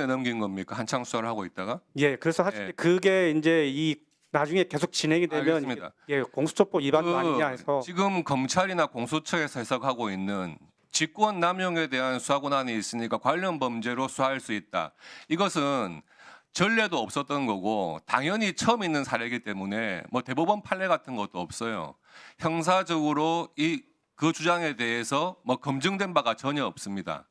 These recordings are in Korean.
넘긴 겁니까? 한창 수사를 하고 있다가? 예, 그래서 사실 예. 그게 이제 이 나중에 계속 진행이 되면 알겠습니다. 예, 공수처법 위반도 아니냐 해서 지금 검찰이나 공수처에서 해석하고 있는 직권 남용에 대한 수사 권한이 있으니까 관련 범죄로 수사할 수 있다. 이것은 전례도 없었던 거고 당연히 처음 있는 사례이기 때문에 뭐 대법원 판례 같은 것도 없어요. 형사적으로 그 주장에 대해서 뭐 검증된 바가 전혀 없습니다.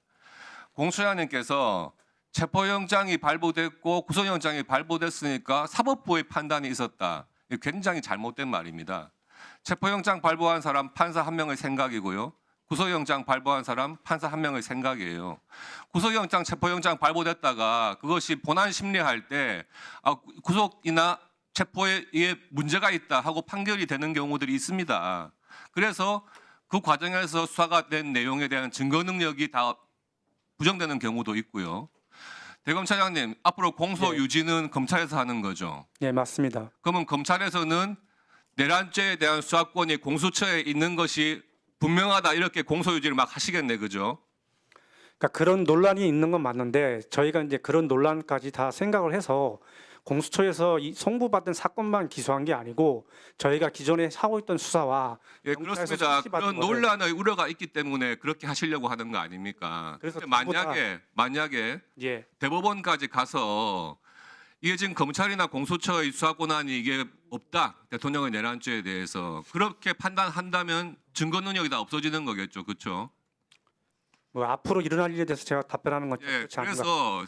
공수처장님께서 체포영장이 발부됐고 구속영장이 발부됐으니까 사법부의 판단이 있었다. 이게 굉장히 잘못된 말입니다. 체포영장 발부한 사람 판사 한 명의 생각이고요. 구속영장 발부한 사람 판사 한 명의 생각이에요. 구속영장, 체포영장 발부됐다가 그것이 본안 심리할 때 구속이나 체포에 문제가 있다 하고 판결이 되는 경우들이 있습니다. 그래서 그 과정에서 수사가 된 내용에 대한 증거 능력이 다 부정되는 경우도 있고요. 대검차장님, 앞으로 공소 네. 유지는 검찰에서 하는 거죠? 예, 맞습니다. 그러면 검찰에서는 내란죄에 대한 수사권이 공수처에 있는 것이 분명하다 이렇게 공소 유지를 막 하시겠네, 그죠? 그러니까 그런 논란이 있는 건 맞는데 저희가 이제 그런 논란까지 다 생각을 해서 공수처에서 이 송부받은 사건만 기소한 게 아니고 저희가 기존에 하고 있던 수사와 예, 경찰에서 그렇습니다. 수시받은 그런 거를 논란의 우려가 있기 때문에 그렇게 하시려고 하는 거 아닙니까? 그래서 근데 전부 다- 만약에 예, 대법원까지 가서 이게 지금 검찰이나 공수처의 수사 권한이 이게 없다. 대통령의 내란죄에 대해서 그렇게 판단한다면 증거 능력이 다 없어지는 거겠죠. 그렇죠? 뭐 앞으로 일어날 일에 대해서 제가 답변하는 건 예. 그렇지 않은 것 그래서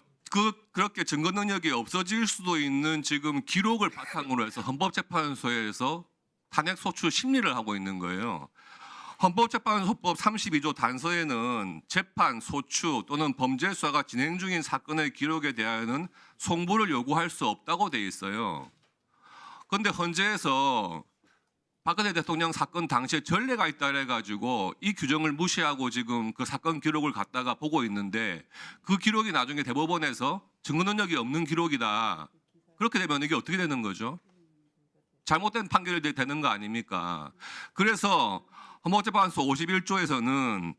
그렇게 증거 능력이 없어질 수도 있는 지금 기록을 바탕으로 해서 헌법재판소에서 탄핵 소추 심리를 하고 있는 거예요. 헌법재판소법 32조 단서에는 재판, 소추 또는 범죄 수사가 진행 중인 사건의 기록에 대하여는 송부를 요구할 수 없다고 돼 있어요. 그런데 헌재에서 박근혜 대통령 사건 당시에 전례가 있다 해가지고 이 규정을 무시하고 지금 그 사건 기록을 갖다가 보고 있는데 그 기록이 나중에 대법원에서 증거 능력이 없는 기록이다. 그렇게 되면 이게 어떻게 되는 거죠? 잘못된 판결이 되는 거 아닙니까? 그래서 헌법재판소 51조에서는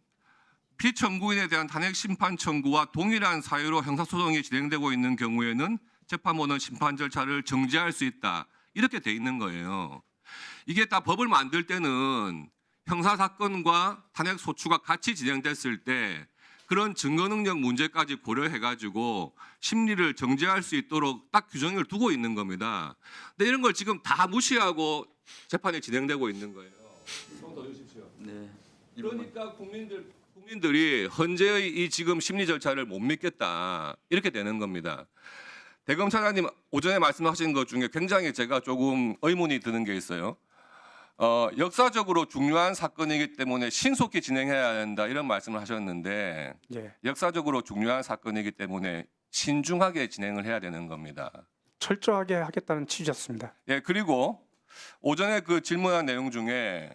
피청구인에 대한 탄핵 심판 청구와 동일한 사유로 형사소송이 진행되고 있는 경우에는 재판부는 심판 절차를 정지할 수 있다. 이렇게 돼 있는 거예요. 이게 다 법을 만들 때는 형사사건과 탄핵소추가 같이 진행됐을 때 그런 증거 능력 문제까지 고려해가지고 심리를 정지할 수 있도록 딱 규정을 두고 있는 겁니다. 근데 이런 걸 지금 다 무시하고 재판이 진행되고 있는 거예요. 좀 더 주십시오. 네. 그러니까 국민들이 헌재의 이 지금 심리 절차를 못 믿겠다 이렇게 되는 겁니다. 대검차장님 오전에 말씀하신 것 중에 굉장히 제가 조금 의문이 드는 게 있어요. 역사적으로 중요한 사건이기 때문에 신속히 진행해야 한다 이런 말씀을 하셨는데 예, 역사적으로 중요한 사건이기 때문에 신중하게 진행을 해야 되는 겁니다. 철저하게 하겠다는 취지였습니다. 예, 그리고 오전에 그 질문한 내용 중에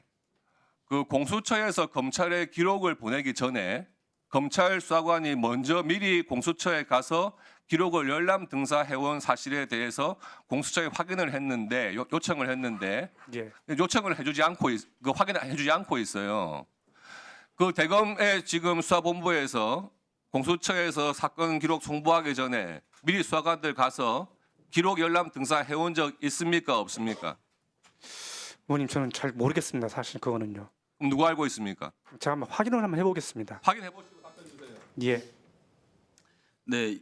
그 공수처에서 검찰에 기록을 보내기 전에 검찰 수사관이 먼저 미리 공수처에 가서 기록을 열람 등사해온 사실에 대해서 공수처에 확인을 했는데 요청을 했는데 예, 요청을 해주지 않고 확인을 해주지 않고 있어요. 그 대검의 지금 수사본부에서 공수처에서 사건 기록 송부하기 전에 미리 수사관들 가서 기록 열람 등사해온 적 있습니까 없습니까? 의원님 저는 잘 모르겠습니다. 사실 그거는요. 그럼 누가 알고 있습니까? 제가 한번 확인을 한번 해보겠습니다. 확인해 보시고 답변 주세요. 예. 네.